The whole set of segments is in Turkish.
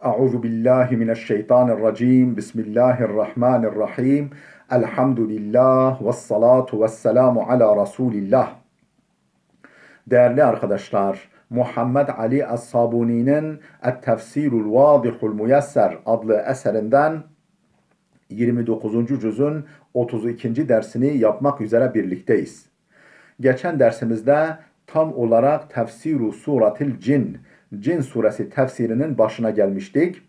Euzu billahi mineşşeytanirracim. Bismillahirrahmanirrahim. Elhamdülillah ve salatu ve selamu ala Resulillah. Değerli arkadaşlar, Muhammed Ali Es-Sabuni'nin Et-Tefsirul Vadihul Muyesser adlı eserinden 29. cüzün 32. dersini yapmak üzere birlikteyiz. Geçen dersimizde tam olarak Tefsiru Suratil Cin, Cin suresi tefsirinin başına gelmiştik.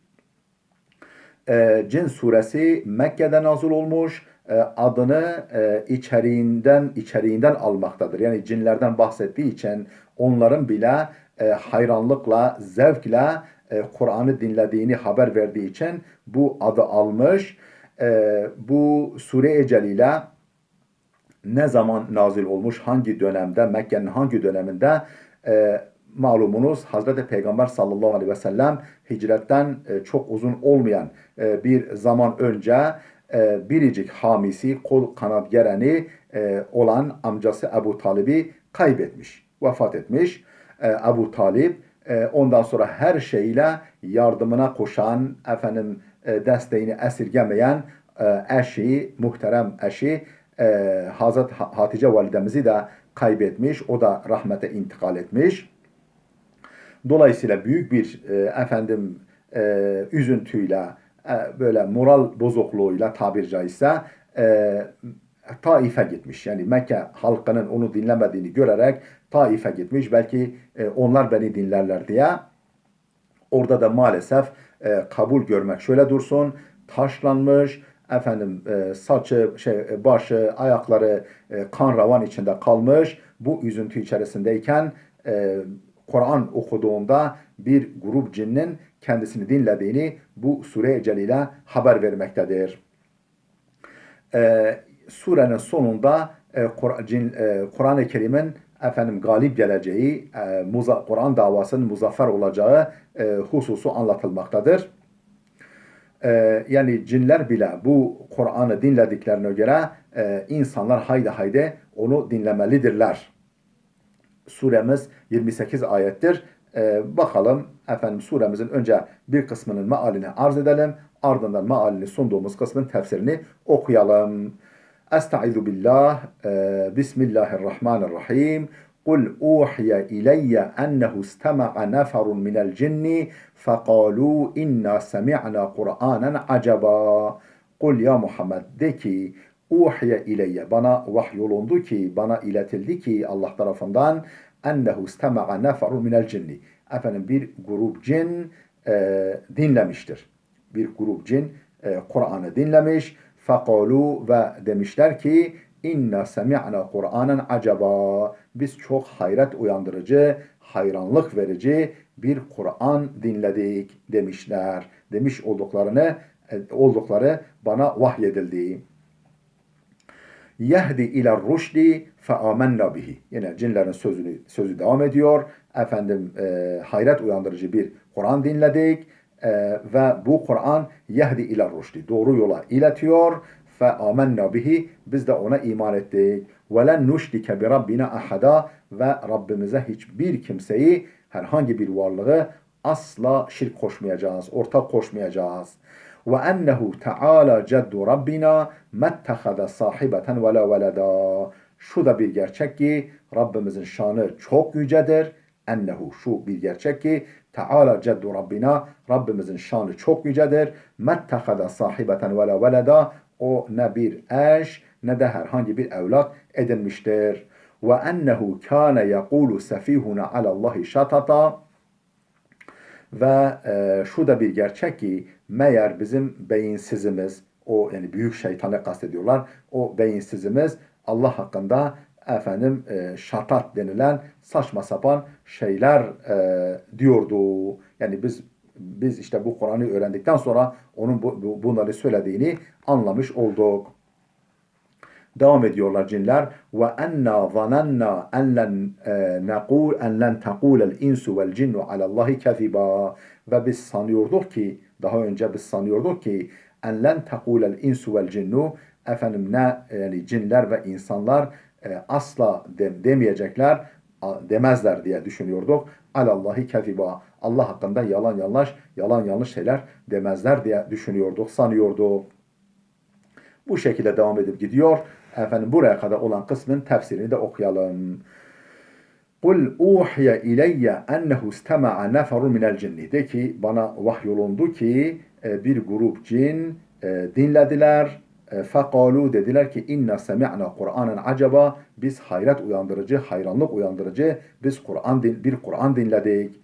Cin suresi Mekke'de nazil olmuş, adını içeriğinden almaktadır. Yani cinlerden bahsettiği için onların bile hayranlıkla, zevkle Kur'an'ı dinlediğini haber verdiği için bu adı almış. Bu sure-i celile ne zaman nazil olmuş, hangi dönemde, Mekke'nin hangi döneminde malumunuz Hazreti Peygamber sallallahu aleyhi ve sellem hicretten çok uzun olmayan bir zaman önce biricik hamisi, kol kanat gereni olan amcası Ebu Talib'i kaybetmiş, vefat etmiş. Ebu Talib ondan sonra her şeyle yardımına koşan, desteğini esirgemeyen eşi, muhterem eşi Hazreti Hatice validemizi de kaybetmiş. O da rahmete intikal etmiş. Dolayısıyla büyük bir üzüntüyle, böyle moral bozukluğuyla tabir caizse Taif'e gitmiş. Yani Mekke halkının onu dinlemediğini görerek Taif'e gitmiş. Belki onlar beni dinlerler diye. Orada da maalesef kabul görmek şöyle dursun, taşlanmış, saçı, başı, ayakları kan ravan içinde kalmış. Bu üzüntü içerisindeyken Kur'an okuduğunda bir grup cinnin kendisini dinlediğini bu sure-i celile haber vermektedir. Surenin sonunda Kur'an-ı Kerim'in galip geleceği, Kur'an davasının muzaffer olacağı hususu anlatılmaktadır. Yani cinler bile bu Kur'an'ı dinlediklerine göre insanlar haydi onu dinlemelidirler. Suremiz 28 ayettir. Bakalım suremizin önce bir kısmının mealini arz edelim. Ardından mealini sunduğumuz kısmın tefsirini okuyalım. Estaizu billah. Bismillahirrahmanirrahim. قُلْ أُوحِيَ إِلَيَّ أَنَّهُ اسْتَمَعَ نَفَرٌ مِنَ الْجِنِّ فَقَالُوا إِنَّا سَمِعْنَا قُرْآنًا عَجَبًا. Kul ya Muhammed de ki uhiye ileyye bana vahyolundu ki bana iletildi ki Allah tarafından ennehu istema'a neferun minel cinni. Bir grup cin dinlemiştir. Bir grup cin Kur'an'ı dinlemiş. Fekalu ve demişler ki inna semi'na Kur'anen acaba. Biz çok hayret uyandırıcı, hayranlık verici bir Kur'an dinledik demişler. Demiş oldukları bana vahyedildi. Yehdi ila rüşdi fe amennâ bihi. Yine cinlerin sözü devam ediyor. Hayret uyandırıcı bir Kur'an dinledik ve bu Kur'an yehdi ila rüşdi. Doğru yola iletiyor. Fe amennâ bihi. Biz de ona iman ettik. Ve len nuşdike bi rabbina ahada. Ve Rabbimize hiçbir kimseyi, herhangi bir varlığı asla şirk koşmayacağız, ortak koşmayacağız. Ve ennehu teala ceddu rabbina mettehada sahibeten ve la veleda. Şu da bir gerçek ki Rabbimizin şanı çok yücedir. Ennehu şu bir gerçek ki teala ceddu rabbina Rabbimizin şanı çok yücedir. Mettehada sahibeten ve la veleda. O ne bir eş ne de herhangi bir evlat edinmiştir. Ve ennehu kâne yekûlu sefihuna alallahi şatata. Ve şu da bir gerçek ki meğer bizim beyinsizimiz, o yani büyük şeytanı kastediyorlar, o beyinsizimiz Allah hakkında şatat denilen saçma sapan şeyler diyordu. Yani biz işte bu Kur'an'ı öğrendikten sonra onun bunları söylediğini anlamış olduk. Devam ediyorlar cinler. Ve enna zananna en len taqulel insu vel cinnu alallahi keziba. Ve biz sanıyorduk ki, daha önce biz sanıyorduk ki en len taqulel insu vel cinnu, yani cinler ve insanlar asla demeyecekler, demezler diye düşünüyorduk. Alallahi keziba. Allah hakkında yalan yanlış şeyler demezler diye düşünüyorduk, sanıyorduk. Bu şekilde devam edip gidiyor. Efendim buraya kadar olan kısmın tefsirini de okuyalım. Kul uhiye ileyye ennehu istema'a neferun minel cinni. De ki bana vahyolundu ki bir grup cin dinlediler. Fekalu dediler ki inna semi'na Kur'anen acaba, biz hayret uyandırıcı, hayranlık uyandırıcı bir Kur'an dinledik.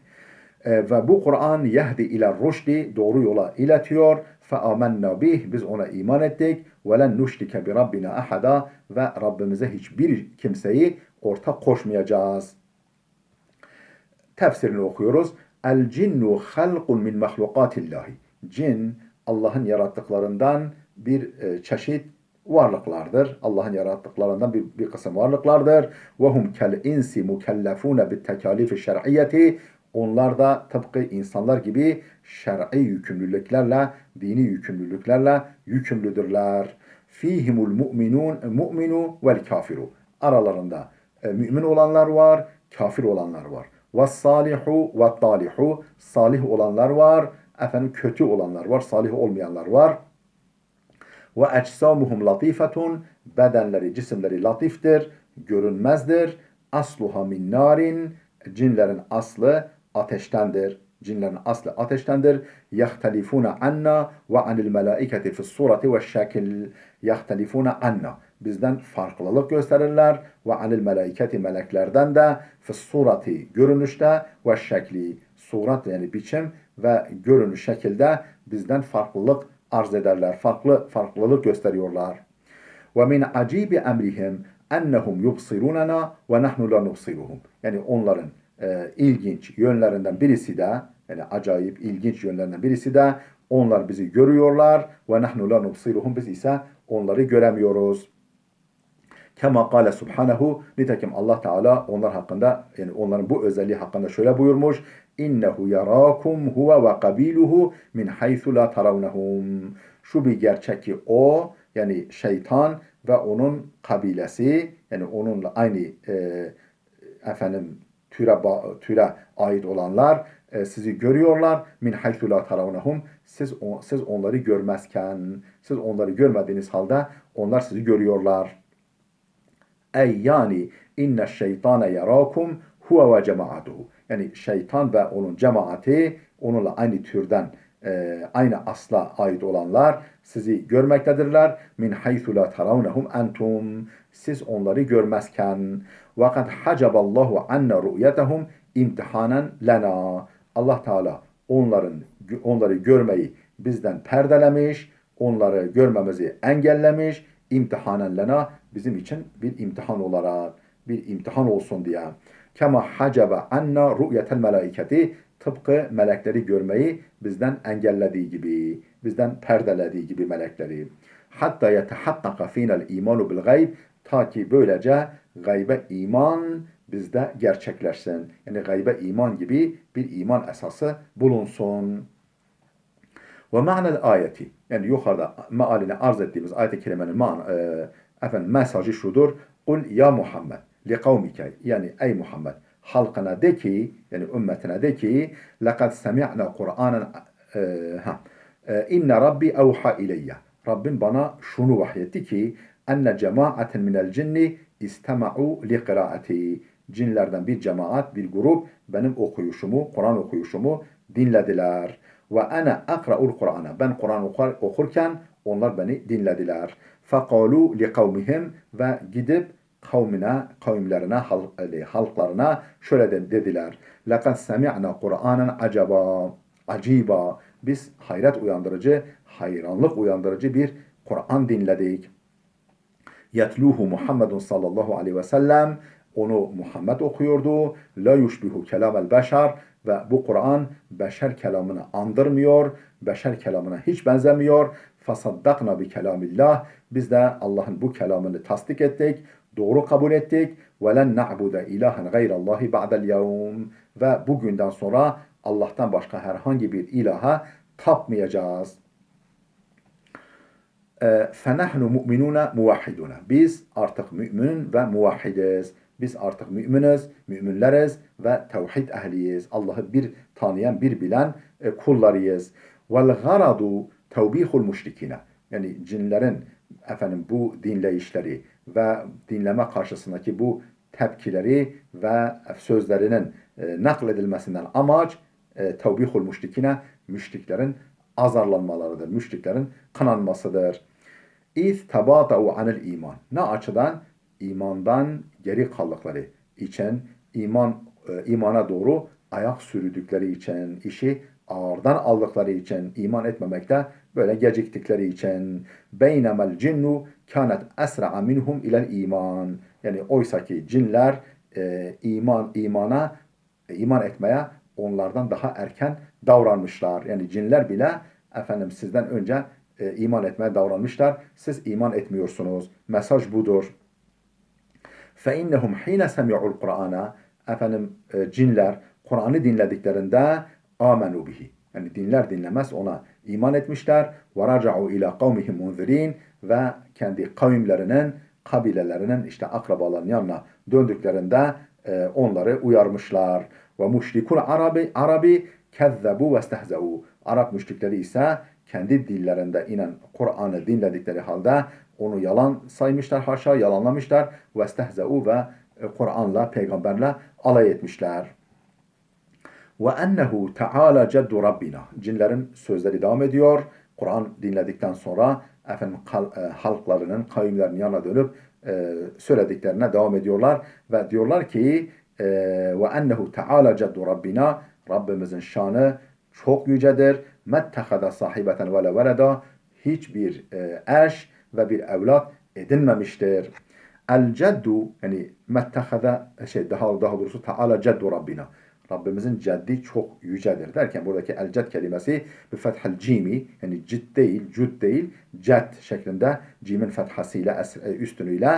Ve bu Kur'an yehdi ila rüşdi, doğru yola iletiyor. Fe amennâ bih, biz ona iman ettik. Ve len nuşrike bi rabbina ahada, ve Rabbimize hiçbir kimseyi ortak koşmayacağız. Tefsirini okuyoruz. El cinnu halqun min mahlukatillahi. Cin Allah'ın yarattıklarından bir çeşit varlıklardır. Allah'ın yarattıklarından bir kısım varlıklardır. Ve hum kel insi mukellefune bit tekalifi şer'iyyeti. Onlar da tıpkı insanlar gibi şer'i yükümlülüklerle, dini yükümlülüklerle yükümlüdürler. Fihimul mu'minu vel kafiru. Aralarında mümin olanlar var, kafir olanlar var. Vessalihu ve talihu, salih olanlar var, efendim kötü olanlar var, salih olmayanlar var. Ve ecsamuhum latifetun, bedenleri, cisimleri latiftir, görünmezdir. Asluha min narin, cinlerin aslı ateştendir. Cinlerin aslı ateştendir. Yahtelifune anna ve anil melaiketi fis surati ve şekil. Yahtelifune anna, bizden farklılık gösterirler. Ve anil melaiketi, meleklerden de fis surati, görünüşte, ve şekli, surat yani biçim ve görünüş şekilde bizden farklılık arz ederler. Farklılık gösteriyorlar. Ve min acibi emrihim ennehum yubsirunana ve nahnu la nubsiruhum. Yani onların ilginç yönlerinden birisi de, yani acayip ilginç yönlerinden birisi de, onlar bizi görüyorlar ve nahnu la nubsiruhum, biz ise onları göremiyoruz. Kema kâle subhanehu, nitekim Allah Teala onlar hakkında, yani onların bu özelliği hakkında şöyle buyurmuş. İnnehu yarâkum huve ve kabiluhu min haythu la taravnehum. Şu bir gerçek ki o, yani şeytan ve onun kabilesi, yani onunla aynı efendim türe ait olanlar sizi görüyorlar. Min haythu la taravnehum. Siz onları görmezken, siz onları görmediğiniz halde onlar sizi görüyorlar. Ey yani inne şeytane yarakum huve ve cemaatuhu. Yani şeytan ve onun cemaati, onunla aynı türden, aynı asla ait olanlar sizi görmektedirler. Min haythu la taravnehum entum. Siz onları görmezken. Ve kad hacaballahu anna ru'yetehum imtihanen lena. Allah Teala onları görmeyi bizden perdelemiş, onları görmemizi engellemiş, imtihanen lena, bizim için bir imtihan olarak, bir imtihan olsun diye. Kema hacabe anna ru'yetel melaiketi, tıpkı melekleri görmeyi bizden engellediği gibi, bizden perdelediği gibi melekleri. Hatta yetehakkaka finel imanu bil gayb, ta ki böylece gaybe iman bizde gerçekleşsin. Yani gaybe iman gibi bir iman esası bulunsun. Ve ma'nel ayeti, yani yukarıda mealini arz ettiğimiz ayet-i kerimenin mesajı şudur. Kul ya Muhammed li kavmike, yani ey Muhammed halkına de ki, yani ümmetine de ki lekad semi'na Kur'anen inne rabbi evha ileyye. Rabbim bana şunu vahyetti ki enne cemaaten minel cinni istema'u li kıraati. Cinlerden bir cemaat, bir grup benim okuyuşumu, Kur'an okuyuşumu dinlediler. Ve ana akra'ul Kur'an'a. Ben Kur'an okurken onlar beni dinlediler. Fekalu li kavmihim, ve gidip kavimlerine, halklarına şöyle dediler. Lekad semi'na Kur'anen aciba. Biz hayret uyandırıcı, hayranlık uyandırıcı bir Kur'an dinledik. Yetluhu Muhammedun sallallahu aleyhi ve sellem. Onu Muhammed okuyordu. La yushbihu kelamel beşer. Ve bu Kur'an beşer kelamını andırmıyor. Beşer kelamına hiç benzemiyor. Fasaddakna bi kelamillah. Biz de Allah'ın bu kelamını tasdik ettik. Doğru kabul ettik. Ve len na'bude ilahen gayrallahi ba'del yevm. Ve bugünden sonra Allah'tan başka herhangi bir ilaha tapmayacağız. فَنَحْنُ مُؤْمِنُونَ مُوَحِّدُونَ. Biz artık mümin ve muvahhidiz. Biz artık müminiz, müminleriz ve tevhid ehliyiz. Allah'ı bir tanıyan, bir bilen kullarıyız. Vel garadu tevbihul müşrikine. Yani cinlerin bu dinleyişleri ve dinleme karşısındaki bu tepkileri ve sözlerinin nakledilmesinden amaç tevbihul müşrikine, müşriklerin azarlanmalarıdır, müşriklerin kınanmasıdır. İz tebata'u anil iman. Ne açıdan? İmandan geri kaldıkları için, imana doğru ayak sürdükleri için, işi ağırdan aldıkları için, iman etmemekte böyle geciktikleri için. Beynemel cinnu kânet esra'a minhum ilel iman. Yani oysa ki cinler iman etmeye onlardan daha erken davranmışlar. Yani cinler bile sizden önce iman etmeye davranmışlar. Siz iman etmiyorsunuz. Mesaj budur. فَاِنَّهُمْ حِينَ سَمِعُوا الْقُرْآنَ cinler Kur'an'ı dinlediklerinde amenu bihi. Yani dinler dinlemez ona iman etmişler. وَرَجَعُوا ila قَوْمِهِمْ مُنْذِرِينَ ve kendi kavimlerinin, kabilelerinin, akrabaların yanına döndüklerinde onları uyarmışlar. وَمُشْرِكُ الْعَرَبِ كَذَّبُوا وَاسْتَهْزَؤُوا Arap müşrikleri ise kendi dillerinde inen Kur'an'ı dinledikleri halde onu yalan saymışlar, haşa yalanlamışlar. وَاسْتَهْزَؤُوا ve Kur'an'la, peygamberle alay etmişler. وَاَنَّهُ تَعَالَى جَدُّ رَبِّنَا Cinlerin sözleri devam ediyor. Kur'an dinledikten sonra halklarının, kavimlerinin yanına dönüp söylediklerine devam ediyorlar. Ve diyorlar ki وَاَنَّهُ تَعَالَى جَدُّ رَبِّنَا Rabbimizin şanı çok yücedir. مَتَّخَذَ صَاحِبَةً وَلَا وَلَدًا Hiçbir eş ve bir evlat edinmemiştir. El ceddu yani mettehada daha doğrusu Teala ceddu Rabbina. Rabbimizin ceddi çok yücedir derken buradaki el ced kelimesi bir fethel cimi yani cid değil, cud değil, ced şeklinde cimin fethasıyla üstünüyle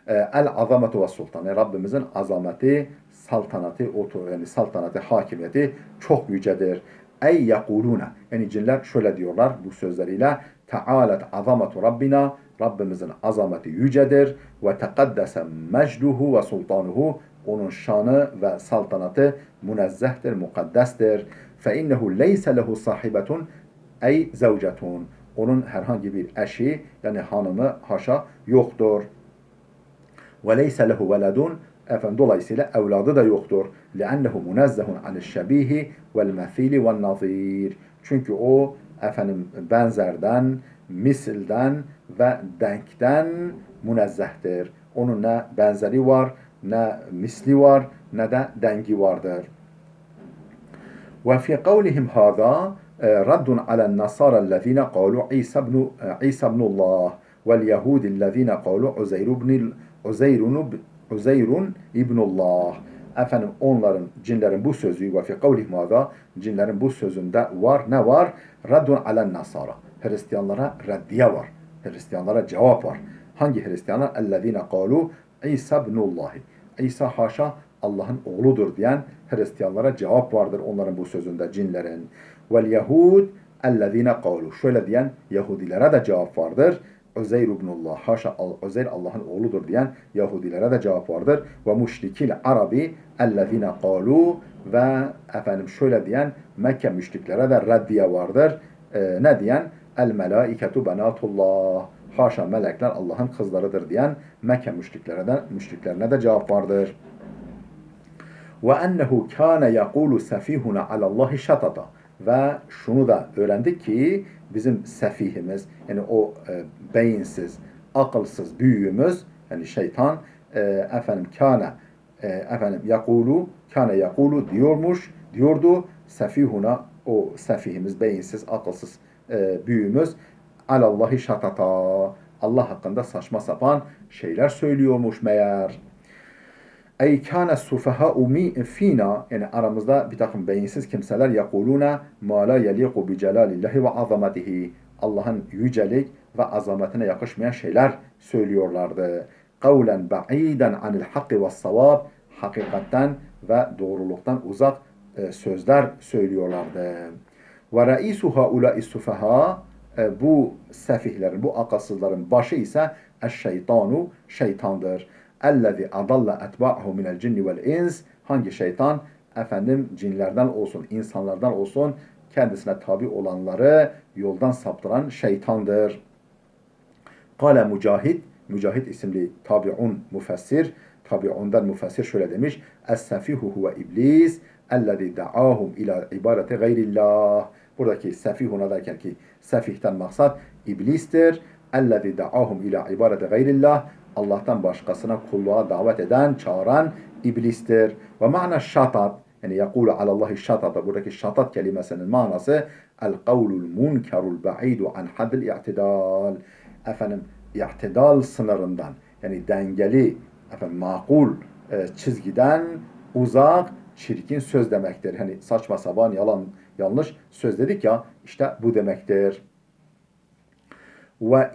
el azametu ve sultan. Yani Rabbimizin azameti, saltanatı, yani saltanatı, hakimiyeti çok yücedir. Ey yakuluna yani cinler şöyle diyorlar bu sözleriyle Tealet azametu Rabbina Rabbimizin azameti yücedir ve teqaddese mecduhu ve sultanuhu onun şanı ve saltanatı münezzehtir, mukaddestir. Fe innehu leyse lehu sahibetun ey zevcetun onun herhangi bir eşi yani hanımı haşa yoktur. Ve leyse lehu veledun dolayısıyla evladı da yoktur. لِأَنَّهُ مُنَزَّهٌ عَنِ الشَّب۪يهِ وَالْمَثِيلِ وَالنَّظ۪يرِ Çünkü o benzerden, misilden ve denkten münezzehtir. Onun ne benzeri var, ne misli var, ne de dengi vardır. وفي قولهم هذا رد على النصارى الذين قالوا عيسى بن الله واليهود الذين قالوا عزير ابن الله onların, cinlerin bu sözü ve fi kavlihim hâzâ cinlerin bu sözünde var. Ne var? Raddun alen nasara. Hristiyanlara reddiye var. Hristiyanlara cevap var. Hangi Hristiyanlar? Ellezîne kâlû İsa ibnullahi. İsa haşa Allah'ın oğludur diyen Hristiyanlara cevap vardır onların bu sözünde cinlerin. Vel yehud ellezîne kâlû. Şöyle diyen Yahudilere de cevap vardır. Özeyr ibnullah, haşa Özeyr Allah'ın oğludur diyen Yahudilere de cevap vardır. Ve müşrikil arabi ellezine kalu ve şöyle diyen Mekke müşriklere de reddiye vardır. Ne diyen? El melaiketu benatullah. Haşa melekler Allah'ın kızlarıdır diyen Mekke müşriklerine de cevap vardır. Ve ennehu kâne yekûlu sefihuna alallahi şatata. Ve şunu da öğrendik ki bizim sefihimiz yani o beyinsiz, akılsız büyüğümüz yani şeytan kâne yakulu diyordu sefihuna o sefihimiz, beyinsiz, akılsız büyüğümüz alallahi şatata Allah hakkında saçma sapan şeyler söylüyormuş meğer. Ey kâne sufehâ'u fînâ yani aramızda bir takım beyinsiz kimseler yakulûne mâ lâ yelîku bi celâlillahi ve azametihi Allah'ın yücelik ve azametine yakışmayan şeyler söylüyorlardı. Kavlen ba'îden anil hakkı ve savâb hakikatten ve doğruluktan uzak sözler söylüyorlardı. Ve reîsu hâulâ'i sufehâ bu sefihlerin, bu akılsızların başı ise şeytandır. اَلَّذِي اَضَلَّ اَتْبَعَهُ مِنَ الْجِنِّ وَالْاِنْسِ Hangi şeytan? Efendim cinlerden olsun, insanlardan olsun kendisine tabi olanları yoldan saptıran şeytandır. Kale Mücahit, Mücahit isimli tabi'un müfessir, tabi'undan müfessir şöyle demiş. Es-sefihu huve iblis, ellezî da'ahum ila ibadeti gayrillah. Buradaki sefihuna derken ki sefihten maksat iblistir. Ellezî da'ahum ila ibadeti gayrillah. Allah'tan başkasına kulluğa davet eden, çağıran iblistir. Ve ma'na şatat, yani yakulu alallahi şatata, buradaki şatat kelimesinin manası el-kavlul munkerul ba'idu an haddil i'tidal. Efendim i'tidal sınırından, yani dengeli, efendim makul çizgiden uzak, çirkin söz demektir. Hani saçma sapan, yalan, yanlış söz dedik ya, işte bu demektir. Ve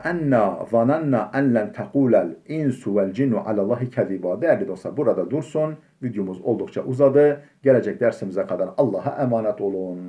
enna zananna en len tekulel insu vel cinnu alallahi keziba. Değerli dostlar, burada dursun. Videomuz oldukça uzadı. Gelecek dersimize kadar Allah'a emanet olun.